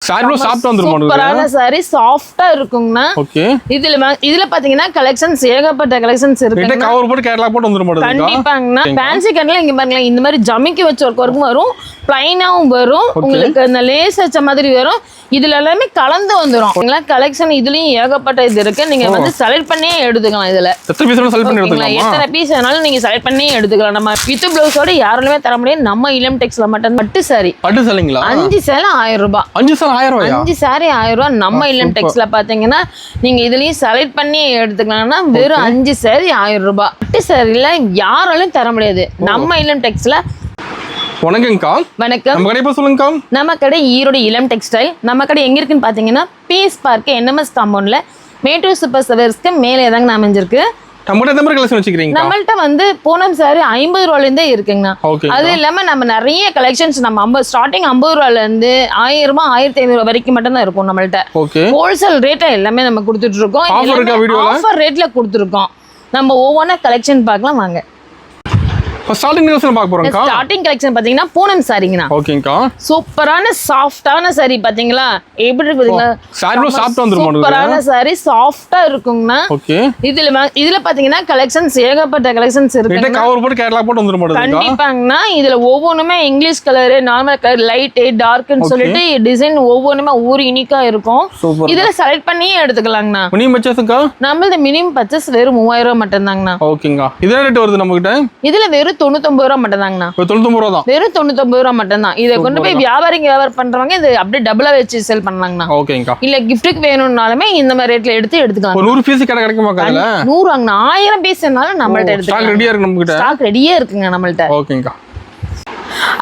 Sorry சாஃப்ட்டா வந்துரும் சூப்பரான சாரி சாஃப்ட்டா இருக்குங்கண்ணா. ஓகே. இதுல பாத்தீங்கன்னா கலெக்ஷன்ஸ் ஏகப்பட்ட கலெக்ஷன்ஸ் இருக்கு. கவர் போட்டு கேட்டலாக் போட்டு வந்துரும் மாட்டேங்குது. கண்டிப்பாங்களா. ஃபேன்சி கட்ல இங்க பாருங்க இந்த மாதிரி ஜமிக்கி வச்ச ஒர்க்கும் வரும், பிளைனாவும் வரும், உங்களுக்கு அந்த லேஸ் வச்ச மாதிரி வரும். இதுல எல்லாமே கலந்து வந்துரும். கலெக்ஷன் இதுலயும் ஏகப்பட்ட இது இருக்கு. நீங்க வந்து செலக்ட் பண்ணியே எடுத்துக்கலாம். இதுல எத்தனை பீஸ் வேணாலும் நீங்க செலக்ட் பண்ணியே எடுத்துக்கலாம். நம்ம வித் பிளவுஸோட யாருமே தர முடியாது. நம்ம இளம் டெக்ஸ்ல மட்டும் பட்டு சாரி 5 சேலை 1000 ரூபாய். 5 சாரி 1000 ரூபாய். நம்ம இளம் டெக்ஸ்ல பாத்தீங்கன்னா நீங்க இதுலயும் செலக்ட் பண்ணி எடுத்துக்கலாம்னா வெறும் 5 சாரி 1000 ரூபாய். பட்டு சாரில யாராலும் தர முடியாது. நம்ம இளம் டெக்ஸ்ல. வணக்கம்க்கா. வணக்கம். நம்ம கடை சொல்லுங்கக்கா. நம்ம கடை ஈரோடு இளம் டெக்ஸ்டைல். நம்ம கடை எங்க இருக்குன்னு பாத்தீங்கன்னா பீஸ் பார்க் NMS காம்பவுண்ட்ல மேட்டூர் சூப்பர் சர்வீஸ்க்கு மேலே தாங்க அமைஞ்சிருக்கு. நம்மள்ட்ட வந்து பூனம் சாரி 50 ரூபாயில இருந்தே இருக்குங்கண்ணா. அது இல்லாம நம்ம நிறைய கலெக்ஷன்ஸ் நம்ம ஸ்டார்டிங் 50 ரூபாயில இருந்து 1000 ரூபாய் 1500 ரூபாய் வரைக்கும் மட்டும் தான் இருக்கும். நம்மள்ட்ட ஹோல்சேல் ரேட்டா எல்லாமே நம்ம கொடுத்துட்டு இருக்கோம். ஆஃபர் ரேட்ல கொடுத்துருக்கோம். நம்ம ஒவ்வொன்றா கலெக்ஷன் பார்க்கலாம் வாங்க. ஸ்டார்டிங் கலெக்ஷன் பார்க்க போறோம்க்கா. ஸ்டார்டிங் கலெக்ஷன் பாத்தீங்கன்னா பூனம் சாரிங்கண்ணா. ஓகேங்கா. சூப்பரான சாஃப்ட்டான சாரி பாத்தீங்களா? எப்படி இருக்கு பாத்தீங்களா? சாரி சாஃப்ட்டா வந்துரும். சூப்பரான சாரி சாஃப்ட்டா இருக்குங்கண்ணா. ஓகே. இதுல பாத்தீங்கன்னா கலெக்ஷன்ஸ் ஏகப்பட்ட கலெக்ஷன்ஸ் இருக்கு. கவர் போட்டு கேட்டலாக் போட்டு வந்துரும் மாட்டேங்குது. கண்டிப்பாங்கண்ணா. இதுல ஒவ்வொன்றுமே English colour, normal colour, light, டார்க்னு சொல்லிட்டு டிசைன் ஒவ்வொன்றுமே ஒவ்வொரு யூனிக்கா இருக்கும். இதுல செலக்ட் பண்ணி எடுத்துக்கலாங்கண்ணா. மினிமம் பர்ச்சேஸ்க்கா நம்மளது மினிமம் பர்ச்சேஸ் வெறும் 3000 ரூபாய் மட்டும் தாங்கண்ணா. ஓகேங்கா. இதே ரேட் வருது நம்ம கிட்ட. இதுல வெறும் 99 ரூபாய் மட்டும் தாங்கண்ணா. 99 ரூபாய் தான். வெறும் 99 ரூபாய் மட்டும் தான். இதை கொண்டு போய் வியாபாரம் பண்றவங்க இது அப்படியே டபுளா வச்சு சேல் பண்ணலாங்கண்ணா. ஓகேங்கா. இல்ல கிஃப்ட்டுக்கு வேணும்னாலுமே இந்த மாதிரி ரேட்ல எடுத்துக்கலாம். 100 பீஸ் கடை கிடைக்குமா கடல? 100 வாங்கண்ணா. 1000 பீஸ்னாலும் நம்மள்ட்ட எடுத்துக்கலாம். ஸ்டாக் ரெடியா இருக்கு நம்ம கிட்ட. ஸ்டாக் ரெடியா இருக்குங்க நம்மள்ட்ட. ஓகேங்கா.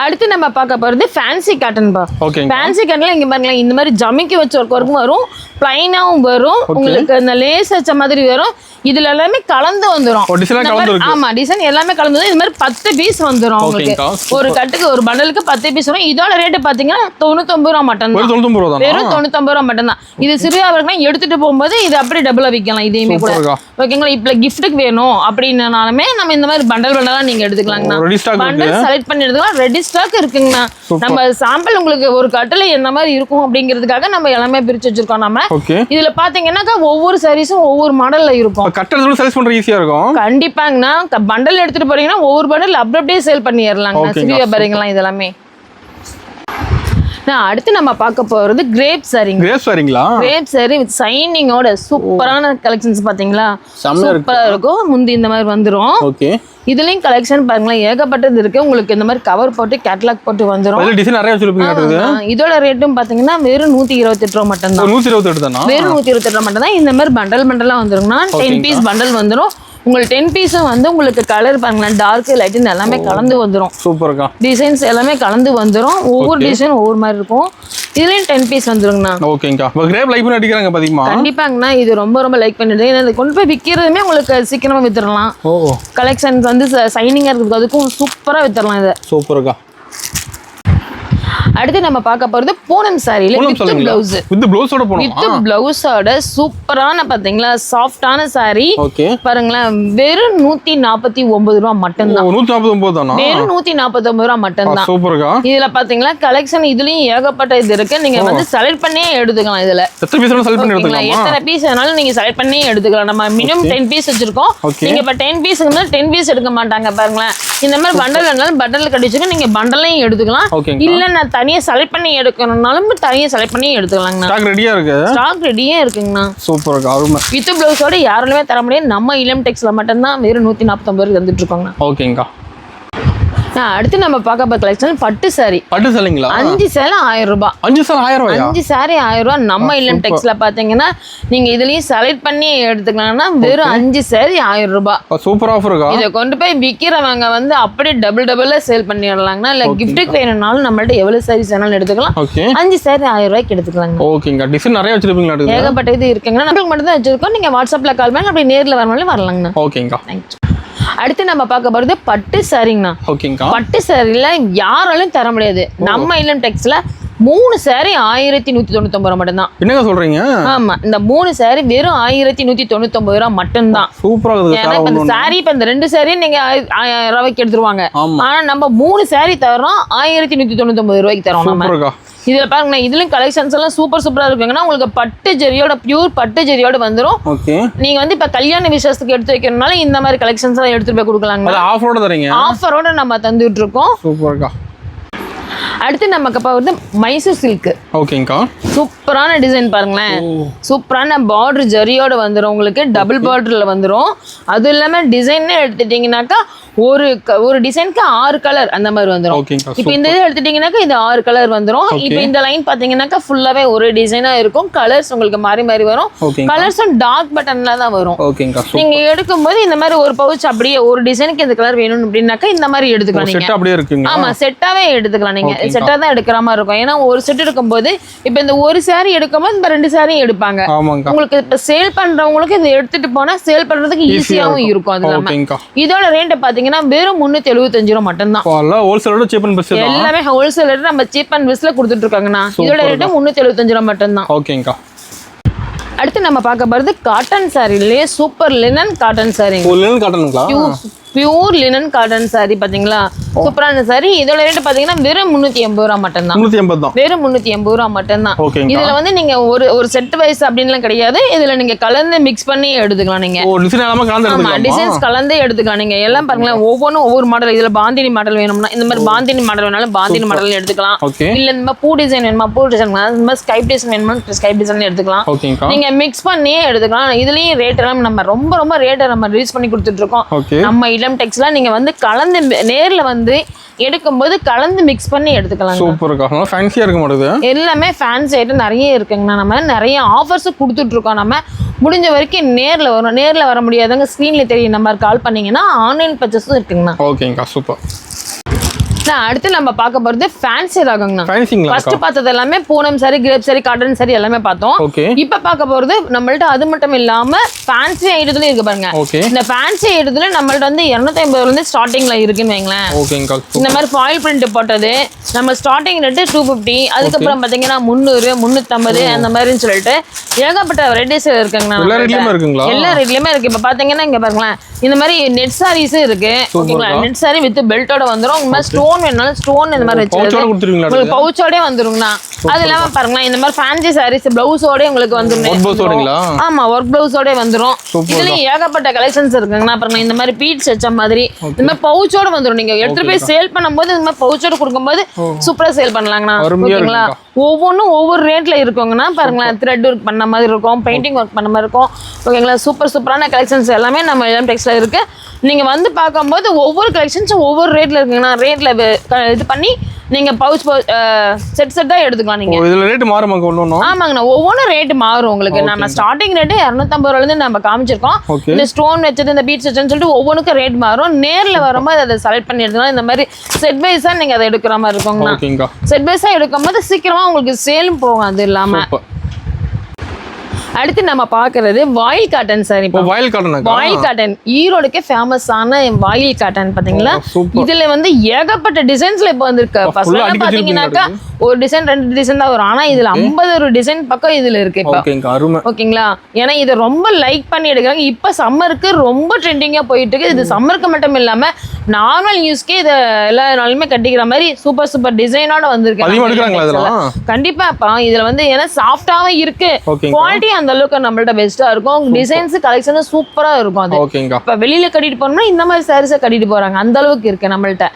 அடுத்து நம்ம பார்க்க போறது ஃபேன்சி காட்டன் பா. ஃபேன்சி காட்டன்ல இங்க பாருங்க இந்த மாதிரி ஜமிக்கி வச்ச ஒர்க்கும் வரும், பிளைனாவும் வரும், உங்களுக்கு அந்த லேஸ் வச்ச மாதிரி வரும். இதுல எல்லாமே கலந்து வந்துரும். ஆமா டிசைன் எல்லாமே கலந்து வரும். இது மாதிரி 10 பீஸ் வந்துரும். உங்களுக்கு ஒரு கட்டுக்கு ஒரு பண்டலுக்கு 10 பீஸ் வரும். இதோட ரேட் பாத்தீங்கன்னா 99 ரூபாய் மட்டும் தான். வெறும் 99 ரூபாய் மட்டும் தான். இது சிறியா இருக்குன்னா எடுத்துட்டு போகும்போது இது அப்படியே டபுளா விற்கலாம். இதையுமே கூட ஓகேங்களா. இப்ப கிஃப்ட்டுக்கு வேணும் அப்படின்னாலுமே நம்ம இந்த மாதிரி பண்டலா நீங்க எடுத்துக்கலாங்கண்ணா. பண்டல் செலக்ட் பண்ணி எடுத்துக்கலாம். ரெடி ஸ்டாக் இருக்குங்கண்ணா. நம்ம சாம்பிள் உங்களுக்கு ஒரு கட்டுல என்ன மாதிரி இருக்கும் அப்படிங்கிறதுக்காக நம்ம எல்லாமே பிரிச்சு வச்சிருக்கோம். நம்ம இதுல பாத்தீங்கன்னா ஒவ்வொரு சாரீஸும் ஒவ்வொரு மாடல்ல இருக்கும். கட்டறது செல் பண்ற ஈஸியா இருக்கும். கண்டிப்பாங்கண்ணா. பண்டல் எடுத்துட்டு போறீங்கன்னா ஒவ்வொரு பண்டல் அப்படியே சேல் பண்ணிடலாங்க. சிறிய வியாபாரிங்கலாம் இதெல்லாமே. அடுத்து நம்ம பார்க்க போறது கிரேப் சாரிங்க. கிரேப் சாரி வித் சைனிங்கோட சூப்பரான கலெக்ஷன்ஸ் பாத்தீங்களா? சூப்பரா இருக்கும். முந்தி இந்த மாதிரி வந்துரும். இதுலயும் கலெக்ஷன் பாருங்களேன் ஏகப்பட்டது இருக்கு. உங்களுக்கு இந்த மாதிரி கவர் போட்டு கேட்டலாக் போட்டு வந்துரும். இதோட ரேட்டும் பாத்தீங்கன்னா வெறும் 128 ரூபாய் மட்டும் தான். 128 தானா? வெறும் 128 ரூபாய் மட்டும் தான். இந்த மாதிரி பண்டலா வந்துருங்கன்னா 10 பீஸ் பண்டல் வந்துரும். உங்களுக்கு 10 பீஸும் வந்து உங்களுக்கு கலர் பாருங்களேன் டார்க் லைட் எல்லாமே கலந்து வந்துரும். சூப்பர்க்கா. டிசைன்ஸ் எல்லாமே கலந்து வந்துரும். ஒவ்வொரு டிசைன் ஒவ்வொரு மாதிரி இருக்கும். இதுலயும் 10 பீஸ் வந்துருங்கண்ணா. ஓகேங்கா. கிரேப் லைக் பண்ணி அடிக்கறாங்க பாத்தீங்களா? கண்டிப்பாங்கண்ணா. இது ரொம்ப லைக் பண்ணிடுங்க. இத கொண்டு போய் விக்கிறதுமே உங்களுக்கு சீக்கிரமா வித்துறலாம். கலெக்ஷன்ஸ் வந்து சைனிங்கா இருக்கு. அதுக்கும் சூப்பரா வித்துறலாம் இத. சூப்பர்க்கா. அடுத்து நம்ம பார்க்க போறது பூனம் சாரில வித் ப்ளவுஸ். வித் ப்ளவுஸோட பூனம். வித் ப்ளவுஸோட சூப்பரான பாத்தீங்களா சாஃப்ட்டான சாரி. பாருங்களா வெறும் 149 ரூபாய் மட்டும் தான். 149 தானா? வெறும் 149 ரூபாய் மட்டும் தான். சூப்பர்க்கா. இதுல பாத்தீங்களா கலெக்ஷன் இதுலயும் ஏகப்பட்ட இது இருக்கு. நீங்க வந்து செலக்ட் பண்ணியே எடுத்துக்கலாம். இதுல எத்தனை பீஸ் வேணாலும் செலக்ட் பண்ணி எடுத்துக்கலாம். எத்தனை பீஸ் வேணாலும் நீங்க செலக்ட் பண்ணி எடுத்துக்கலாம். நம்ம மினிமம் 10 பீஸ் வச்சிருக்கோம். நீங்க இப்ப 10 பீஸ்க்கு மேல 10 பீஸ் எடுக்க மாட்டாங்க பாருங்களேன். இந்த மாதிரி பண்டல் வேணாலும் பண்டல் கட்டிச்சுக்க நீங்க பண்டலையும் எடுத்துக்கலாம். இல்ல நான் தனியா செலக்ட் பண்ணி எடுக்கணும்னாலும் தனியா செலக்ட் பண்ணி எடுத்துக்கலாங்கண்ணா. ஸ்டாக் ரெடியா இருக்கு. ஸ்டாக் ரெடியா இருக்குங்கண்ணா. சூப்பர்க்கா. அருமை. வித் ப்ளவுஸோட யாருமே தர முடியாது. நம்ம இளம் டெக்ஸ்ல மட்டும் தான் வெறும் 149 ரூபாய்க்கு வந்துட்டு இருக்கோங்க. ஓகேங்கா. அடுத்து நம்ம பார்க்க போற கலெக்ஷன் பட்டு சாரி. பட்டு சாரிங்களா? 5 சேலை 1000 ரூபாய். 5 சேலை 1000 ரூபாய். 5 சாரி 1000 ரூபாய். நம்ம இளம் டெக்ஸ்ல பாத்தீங்கன்னா நீங்க இதுலயும் செலக்ட் பண்ணி எடுத்துக்கலாம்னா வெறும் 5 சாரி 1000 ரூபாய். சூப்பர் ஆஃபர்க்கா. இத கொண்டு போய் விக்கிறவங்க வந்து அப்படியே டபுளா சேல் பண்ணிடலாங்கண்ணா. இல்ல கிஃப்ட்டுக்கு வேணும்னாலும் நம்மள்ட்ட எவ்வளவு சாரீஸ் வேணாலும் எடுத்துக்கலாம். 5 சாரி 1000 ரூபாய்க்கு எடுத்துக்கலாங்க. ஓகேங்க. டிசைன் நிறைய வச்சிருப்பீங்களா? ஏகப்பட்ட இது இருக்குங்கண்ணா. நம்மளுக்கு மட்டும் தான் வச்சிருக்கோம். நீங்க வாட்ஸ்அப்ல கால் பண்ணி அப்படியே நேர்ல வரனாலும் வரலாங்கண்ணா. ஓகேங்க. அடுத்து நம்ம பார்க்க போறது பட்டு சாரிங்கண்ணா. ஓகேங்கா. பட்டு சாரில யாராலும் தர முடியாது. நம்ம இளம் டெக்ஸ்ல 3 saree 1199 ரூபா மட்டும்தான். என்னங்க சொல்றீங்க? ஆமா, இந்த 3 saree வெறும் 1199 ரூபா மட்டும்தான். சூப்பரா இருக்குது. ஏன்னா இப்ப இந்த saree இப்ப இந்த 2 saree நீங்க 1000 ரூபாய்க்கு எடுத்துருவாங்க. ஆனா நம்ம 3 saree தரோம் 1199 ரூபாய்க்கு தரோம் நம்ம. சூப்பர்க்கா. இதுல பாருங்க, இதுலயும் கலெக்ஷன்ஸ் எல்லாம் சூப்பரா இருக்குங்கன்னா உங்களுக்கு பட்டு ஜெரியோட பியூர் பட்டு ஜெரியோட வந்துரும். ஓகே. நீங்க வந்து இப்ப கல்யாண விசேஷத்துக்கு எடுத்து வைக்கிறதுனால இந்த மாதிரி கலெக்ஷன்ஸ் எல்லாம் எடுத்துட்டு போய் கொடுக்கலாங்க. அது ஆஃபரோட தரீங்க? ஆஃபரோட நம்ம தந்துட்டு இருக்கோம். சூப்பர்க்கா. அடுத்து நமக்கு வந்து மைசூர் சில்க். ஓகேங்கா. சூப்பரான டிசைன் பாருங்களேன். சூப்பரான பார்டர் ஜரியோட வந்துரும், உங்களுக்கு டபுள் பார்டர்ல வந்துரும். அது இல்லாம டிசைன் எடுத்துட்டீங்கன்னாக்கா ஒரு டிசைனுக்கு 6 கலர் அந்த மாதிரி வந்துரும். இப்போ இந்த இது எடுத்துட்டீங்கன்னாக்கா இது 6 கலர் வந்துரும். இப்போ இந்த லைன் பாத்தீங்கன்னாக்கா ஃபுல்லாவே ஒரு டிசைனா இருக்கும். கலர்ஸ் உங்களுக்கு மாறி மாறி வரும். கலர்ஸும் டார்க் பட்டன்ல தான் வரும். நீங்க எடுக்கும்போது இந்த மாதிரி ஒரு பவுச் அப்படியே ஒரு டிசைனுக்கு இந்த கலர் வேணும் அப்படின்னாக்கா இந்த மாதிரி எடுத்துக்கலாம் நீங்க. செட் அப்படியே இருக்குங்க. ஆமா, செட்டாவே எடுத்துக்கலாம் நீங்க. செட்டா தான் எடுக்கிற மாதிரி இருக்கும். ஏன்னா ஒரு செட் எடுக்கும்போது இப்போ இந்த ஒரு saree எடுக்கும்போது இந்த 2 saree எடுப்பாங்க. உங்களுக்கு இப்போ சேல் பண்றவங்களுக்கு இதை எடுத்துட்டு போனா சேல் பண்றதுக்கு ஈஸியாவும் இருக்கும். அது இல்லாம இதோட ரேட் பாத்தீங்கன்னா வெறும் 375 ரூபா மட்டும்தான். ஹோல்சேலோட சீப் அண்ட் பெஸ்ட். எல்லாமே ஹோல்சேலர் நம்ம சீப் அண்ட் பெஸ்ட்ல கொடுத்துட்டு இருக்காங்கண்ணா. இதோட ரேட் 375 ரூபா மட்டும்தான். ஓகேங்கா. அடுத்து நம்ம பார்க்க போறது காட்டன் சாரிலேயே super linen cotton sari. Linen காட்டனுங்களா? பியூர் லினன் காட்டன் சாரி பாத்தீங்களா? சூப்பரான சாரி. இதோட ரேட் பாத்தீங்கன்னா வெறும் 380 ரூபா மட்டும்தான். 380 தான். வெறும் 380 ரூபா மட்டும்தான். இதுல வந்து நீங்க ஒரு செட் வைஸ் அப்படின்லாம் கிடையாது. இதுல நீங்க கலந்து மிக்ஸ் பண்ணி எடுத்துக்கலாம் நீங்க. டிசைன் எல்லாமே கலந்து எடுத்துக்கலாம். டிசைன்ஸ் கலந்து எடுத்துக்கலாம் நீங்க. எல்லாம் பாருங்களேன், ஒவ்வொரு மாடல். இதுல பாந்தினி மாடல் வேணும்னா இந்த மாதிரி பாந்தினி மாடல் வேணாலும் பாந்தினி மாடல் எடுத்துக்கலாம். இல்ல இந்த மாதிரி பூ டிசைன் வேணுமா பூ டிசைன், இந்த மாதிரி ஸ்கைப் டிசைன் வேணுமா ஸ்கைப் டிசைன் எடுத்துக்கலாம். நீங்க மிக்ஸ் பண்ணியே எடுத்துக்கலாம். இதுலயும் ரேட் எல்லாம் நம்ம ரொம்ப ரேட்டை நம்ம ரிலீஸ் பண்ணி கொடுத்துட்டு இருக்கோம். நம்ம இளம் டெக்ஸ்ல நீங்க வந்து கலந்து நேர்ல வந்து எடுக்கும்போது கலந்து மிக்ஸ் பண்ணி எடுத்துக்கலாம். சூப்பர்க்கா. நல்லா ஃபேன்சியா இருக்க மாட்டேது. எல்லாமே ஃபேன்சி ஐட்டம் நிறைய இருக்குங்கண்ணா. நம்ம நிறைய ஆஃபர்ஸ் கொடுத்துட்டு இருக்கோம். நம்ம முடிஞ்ச வரைக்கும் நேர்ல வரும். நேர்ல வர முடியாதவங்க ஸ்க்ரீன்ல தெரியும் நம்பர் கால் பண்ணீங்கன்னா ஆன்லைன் பர்ச்சேஸும் இருக்குங்கண்ணா. ஓகேங்கா, சூப்பர். அடுத்து நம்ம பார்க்க போறது ஃபேன்சி ராகங்கண்ணா. ஃபர்ஸ்ட் பார்த்தது எல்லாமே பூனம் சாரி, கிரேப் சாரி, காட்டன் சாரி எல்லாமே பார்த்தோம். இப்ப பார்க்க போறது நம்மள்ட்ட அது மட்டும் இல்லாம ஃபேன்சி ஐட்டத்துலயும் இருக்கு பாருங்க. இந்த ஃபேன்சி ஐட்டத்துல நம்மள்ட்ட வந்து 250 இருந்து ஸ்டார்டிங்ல இருக்குன்னு வைங்களேன். இந்த மாதிரி ஃபாயில் பிரிண்ட் போட்டது நம்ம ஸ்டார்டிங் ரேட் 250. அதுக்கப்புறம் பாத்தீங்கன்னா 300, 350 அந்த மாதிரின்னு சொல்லிட்டு ஏகப்பட்ட வெரைட்டிஸ் இருக்குங்கண்ணா. எல்லா ரேட்லயுமே இருக்கு. இப்ப பாத்தீங்கன்னா இங்க பாருங்களேன், இந்த மாதிரி நெட் சாரீஸ் இருக்கு. ஓகேங்களா? நெட் சாரி வித் பெல்ட்டோட வந்துரும். இந்த மாதிரி ஸ்டோன் வேணாலும் ஸ்டோன் இந்த மாதிரி வச்சிருக்கோம். உங்களுக்கு பவுச்சோட வந்துருங்கண்ணா. அது இல்லாம பாருங்களேன், இந்த மாதிரி ஃபேன்சி சாரீஸ் பிளவுஸோட உங்களுக்கு வந்துரும். ஆமா, ஒர்க் பிளவுஸோட வந்துரும். இதுலயும் ஏகப்பட்ட கலெக்ஷன்ஸ் இருக்குங்கண்ணா. பாருங்க, இந்த மாதிரி பீட்ஸ் வச்ச மாதிரி இந்த மாதிரி பவுச்சோட வந்துரும். நீங்க எடுத்துட்டு போய் சேல் பண்ணும்போது இந்த மாதிரி பவுச்சோட கொடுக்கும்போது சூப்பரா சேல் பண்ணலாங்கண்ணா. ஓகேங்களா? ஒவ்வொன்றும் ஒவ்வொரு ரேட்ல இருக்குங்கண்ணா. பாருங்களேன், த்ரெட் ஒர்க் பண்ண மாதிரி இருக்கும், பெயிண்டிங் ஒர்க் பண்ண மாதிரி இருக்கும். ஓகேங்களா? சூப்பரான கலெக்ஷன்ஸ் எல்லாமே நம்ம இளம் டெக்ஸ்ல இருக்கு. நீங்க வந்து பார்க்கும்போது ஒவ்வொரு கலெக்ஷன்ஸும் ஒவ்வொரு ரேட்ல இருக்குங்கண்ணா. ரேட்ல இது பண்ணி நீங்க பவுச் செட்டா எடுத்துக்கலாம். நீங்க இதுல ரேட் மாறுமா? ஆமாங்கண்ணா, ஒவ்வொன்றும் ரேட் மாறும் உங்களுக்கு. நம்ம ஸ்டார்டிங் ரேட் 250 ரூபாயில இருந்து நம்ம காமிச்சிருக்கோம். இந்த ஸ்டோன் வச்சது, இந்த பீட்ஸ் வச்சதுன்னு சொல்லிட்டு ஒவ்வொன்றுக்கும் ரேட் மாறும். நேர்ல வரும்போது அதை செலக்ட் பண்ணி எடுத்துக்கலாம். இந்த மாதிரி செட் வைஸா நீங்க அதை எடுக்கிற மாதிரி இருக்குங்கண்ணா. செட் வைஸா எடுக்கும்போது சீக்கிரமா உங்களுக்கு சேலும் போகும். அது இல்லாம அடுத்து நம்ம பாக்குறது வாயில் காட்டன் சாரி. வாயில் காட்டன் ஈரோடுக்கே ஃபேமஸான வாயில் காட்டன் பாத்தீங்களா? இதுல வந்து ஏகப்பட்ட டிசைன்ஸ்ல இப்ப வந்திருக்கு. ஃபர்ஸ்ட் பாத்தீங்கன்னாக்கா ஒரு டிசைன் 2 டிசைன் தான் வரும். ஆனா இதுல 50 டிசைன் பக்கம் இதுல இருக்கு இப்ப. ஓகேங்களா? ஏன்னா இது ரொம்ப லைக் பண்ணி எடுக்கிறாங்க. இப்ப சம்மருக்கு ரொம்ப ட்ரெண்டிங்கா போயிட்டு இருக்கு. இது சம்மருக்கு மட்டும் இல்லாம நார்மல் யூஸ்க்கே இதை எல்லா நாளுமே கட்டிக்கிற மாதிரி சூப்பர் டிசைனோட வந்திருக்கு. கண்டிப்பாப்பா. இதுல வந்து ஏன்னா சாஃப்டாவும் இருக்கு, குவாலிட்டி அந்த அளவுக்கு நம்மள்ட்ட பெஸ்டா இருக்கும். டிசைன்ஸ் கலெக்ஷன் சூப்பரா இருக்கும். அது இப்ப வெளியில கட்டிட்டு போனோம்னா இந்த மாதிரி சாரீஸை கட்டிட்டு போறாங்க. அந்த அளவுக்கு இருக்கு நம்மள்ட்ட.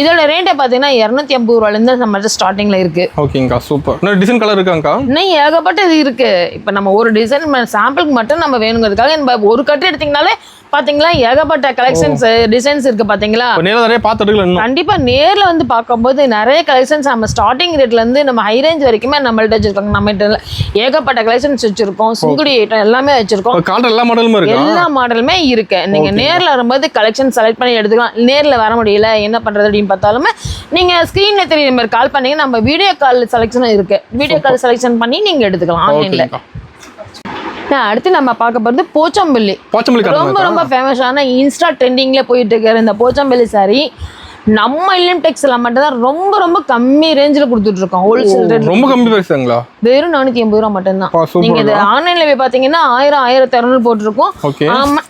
இதோட ரேட்டை பாத்தீங்கன்னா 250 ரூபாயில இருந்து நம்மள்ட்ட ஸ்டார்டிங்ல இருக்கு. ஓகேங்கா, சூப்பர். இன்னும் டிசைன் கலர் இருக்காங்கா? இன்னும் ஏகப்பட்டது இருக்கு. இப்ப நம்ம ஒரு டிசைன் சாம்பிளுக்கு மட்டும் நம்ம வேணுங்கிறதுக்காக ஒரு கட்டு எடுத்தீங்கனாலே பாத்தீங்களா ஏகப்பட்ட கலெக்ஷன்ஸ் டிசைன்ஸ் இருக்கு. பாத்தீங்களா? நிறைய பார்த்துட்டு கண்டிப்பா நேர்ல வந்து பார்க்கும்போது நிறைய கலெக்ஷன்ஸ் நம்ம ஸ்டார்டிங் ரேட்ல இருந்து நம்ம ஹை ரேஞ்ச் வரைக்குமே நம்மள்ட்ட வச்சிருக்கோம். நம்ம ஏகப்பட்ட கலெக்ஷன்ஸ் வச்சிருக்கோம். சுங்குடி ஐட்டம் எல்லாமே வச்சிருக்கோம். எல்லா மாடலுமே இருக்கு. நீங்க நேர்ல வரும்போது கலெக்ஷன் செலக்ட் பண்ணி எடுத்துக்கலாம். நேர்ல வர முடியல என்ன பண்றது அப்படின்னு பார்த்தாலுமே நீங்க ஸ்கிரீன்ல தெரிய நம்பர் கால் பண்ணீங்க. நம்ம வீடியோ கால் செலெக்ஷனும் இருக்கு. வீடியோ கால் செலெக்ஷன் பண்ணி நீங்க எடுத்துக்கலாம் ஆன்லைன்ல. அடுத்து நம்ம பார்க்க போறது போச்சம்பள்ளி. ரொம்ப ஃபேமஸான இன்ஸ்டா ட்ரெண்டிங்ல போயிட்டு இருக்கிற இந்த போச்சம்பள்ளி சாரி நம்ம இல்லம் டெக்ஸ்ல மட்டும் தான் ரொம்ப ரொம்ப கம்மி ரேஞ்சில் கொடுத்துட்டு இருக்கோம் ஹோல்சேல் ரேட். ரொம்ப கம்மி பிரைஸ்ங்களா? வெறும் 480 ரூபா மட்டும் தான். சூப்பர். நீங்க இது ஆன்லைன்ல போய் பாத்தீங்கன்னா 1000 1200 போட்டுருக்கோம். ஓகே.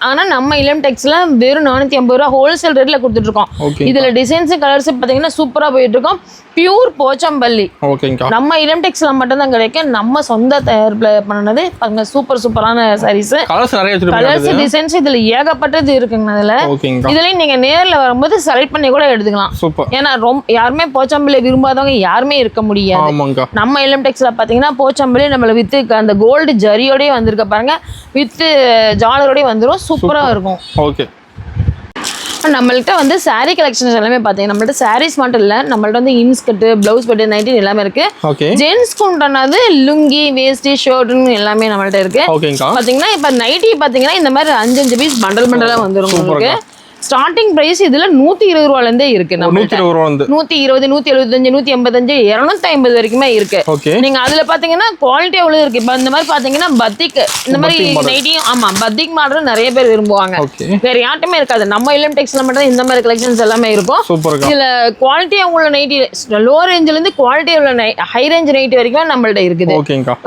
ஆனா நம்ம இல்லம் டெக்ஸ்ல வெறும் 480 ரூபா ஹோல்சேல் ரேட்ல கொடுத்துட்டு இருக்கோம். ஓகே. இதுல டிசைன்ஸ் கலர்ஸ் பாத்தீங்கன்னா சூப்பரா போயிட்டு இருக்கோம். பியூர் போச்சம்பள்ளி. ஓகேங்கா. நம்ம இளம் டெக்ஸ்ல மட்டும் தான் கிடைக்கும். நம்ம சொந்த தயாரிப்புல பண்ணது பாருங்க, சூப்பர் சூப்பரான சாரீஸ். கலர்ஸ் நிறைய வச்சிருக்கீங்க. கலர்ஸ் டிசைன்ஸ் இதுல ஏகப்பட்டது இருக்குங்க. அதுல ஓகேங்கா. இதுலயும் நீங்க நேர்ல வரும்போது செலக்ட் பண்ணி கூட எடுத்துக்கலாம். சூப்பர். ஏன்னா யாருமே போச்சம்பள்ளி விரும்பாதவங்க யாருமே இருக்க முடியாது. ஆமாங்கா. நம்ம இளம் டெக்ஸ்ல பாத்தீங்கன்னா போச்சம்பள்ளி நம்மள வித்து அந்த கோல்டு ஜரியோடய வந்திருக்க பாருங்க, வித்து ஜாலரோடய வந்துரும். சூப்பரா இருக்கும். ஓகே. நம்மள்ட்ட வந்து saree கலெக்ஷன்ஸ் எல்லாமே பார்த்தீங்கன்னா நம்மள்ட்ட sarees மட்டும் இல்லை, நம்மள்ட்ட வந்து இன்ஸ்கர்ட், ப்ளவுஸ் பட்டு, நைட்டி எல்லாமே இருக்கு. ஓகே. ஜென்ஸ்க்கு உண்டானது லுங்கி, வேஸ்டி, ஷர்ட்னு எல்லாமே நம்மள்ட்ட இருக்கு. ஓகேங்கா. பார்த்தீங்கன்னா இப்போ நைட்டி பார்த்தீங்கன்னா இந்த மாதிரி 5 பீஸ் பண்டலா வந்துடும் உங்களுக்கு. ஸ்டார்டிங் பிரைஸ் இதுல 120 ரூபாயிலிருந்தே இருக்கு. நம்ம 120 ரூபா வந்து 120, 175, 185, 250 வரைக்குமே இருக்கு. ஓகே. நீங்க அதுல பாத்தீங்கன்னா குவாலிட்டி எவ்வளவு இருக்கு. இப்ப இந்த மாதிரி பாத்தீங்கன்னா பத்திக், இந்த மாதிரி நைட்டியும் ஆமா பத்திக் மாடல் நிறைய பேர் விரும்புவாங்க. வேற யார்ட்டுமே இருக்காது. நம்ம இல்லம் டெக்ஸ்ல மட்டும் இந்த மாதிரி கலெக்ஷன்ஸ் எல்லாமே இருக்கும். இதுல குவாலிட்டியா உள்ள நைட்டி, லோ ரேஞ்சில இருந்து குவாலிட்டி உள்ள ஹை ரேஞ்ச் நைட்டி வரைக்கும் நம்மள்ட்ட இருக்குது.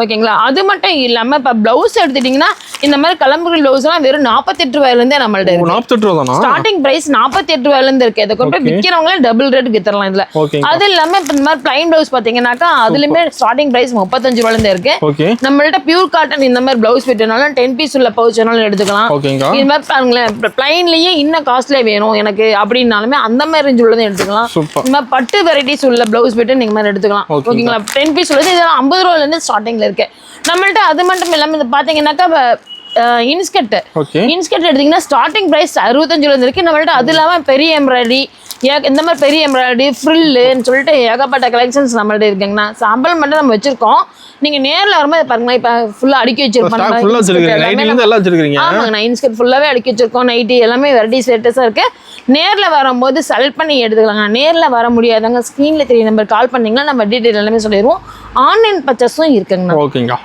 ஓகேங்களா. அது மட்டும் இல்லாம இப்ப பிளவுஸ் எடுத்துட்டீங்கன்னா இந்த மாதிரி கலம்புரி பிளவுஸ் எல்லாம் வெறும் 48 ரூபாயில இருந்தே நம்மள்ட்ட இருக்கு. 48 ரூபா தானா? ஸ்டார்டிங் பிரைஸ் 48 ரூபாயில இருந்து இருக்கு. இத கொண்டு விக்கிறவங்க டபுள் ரேட்டுக்கு வித்தறலாம் இதுல. அது இல்லாம இப்ப இந்த மாதிரி ப்ளைன் பிளவுஸ் பாத்தீங்கன்னாக்கா அதுலயுமே ஸ்டார்டிங் பிரைஸ் 35 ரூபாயில இருந்து இருக்கு. நம்மள்ட்ட பியூர் காட்டன் இந்த மாதிரி பிளவுஸ் பிட்னால 10 பீஸ் உள்ள பவுச்னாலும் எடுத்துக்கலாம். இது மாதிரி பாருங்களேன், ப்ளைன்லயே இன்னும் காஸ்ட்லியா வேணும் எனக்கு அப்படினாலுமே அந்த மாதிரி ரேஞ்ச் உள்ளதை எடுத்துக்கலாம். இந்த மாதிரி பட்டு வெரைட்டிஸ் உள்ள பிளவுஸ் பிட் நீங்க மாதிரி எடுத்துக்கலாம். ஓகேங்களா. 10 பீஸ் உள்ளது இதெல்லாம் 50 ரூபாயில இருந்து ஸ்டார்டிங்ல இருக்கு நம்மள்ட்ட. அது மட்டும் இல்லாம இது பாத்தீங்கன்னாக்கா இன்ஸ்கர்ட் எடுத்தீங்கன்னா ஸ்டார்டிங் பிரைஸ் 65 ரூபாய் இருக்கு நம்மள்ட்ட. அது இல்லாம பெரிய எம்ப்ராய்டரி, இந்த மாதிரி பெரிய எம்ப்ராய்டரி, ஃப்ரில்லுன்னு சொல்லிட்டு ஏகப்பட்ட கலெக்ஷன்ஸ் நம்மள்ட்ட இருக்குங்கண்ணா. சாம்பிள் மட்டும் நம்ம வச்சிருக்கோம். நீங்க நேர்ல வரும்போது பாருங்களேன், இப்ப ஃபுல்லா அடுக்கி வச்சிருக்கோம். ஆமாங்கண்ணா, இன்ஸ்கர்ட் ஃபுல்லாவே அடுக்கி வச்சிருக்கோம். நைட்டி எல்லாமே வெரைட்டிஸ் வெரைட்டிஸா இருக்கு. நேர்ல வரும்போது செலக்ட் பண்ணி எடுத்துக்கலாங்க. நேர்ல வர முடியாதவங்க ஸ்கிரீன்ல தெரிய நம்பர் கால் பண்ணீங்கன்னா நம்ம டீடைல் எல்லாமே சொல்லிடுவோம். ஆன்லைன் பர்ச்சேஸும் இருக்குங்கண்ணா. ஓகேங்க.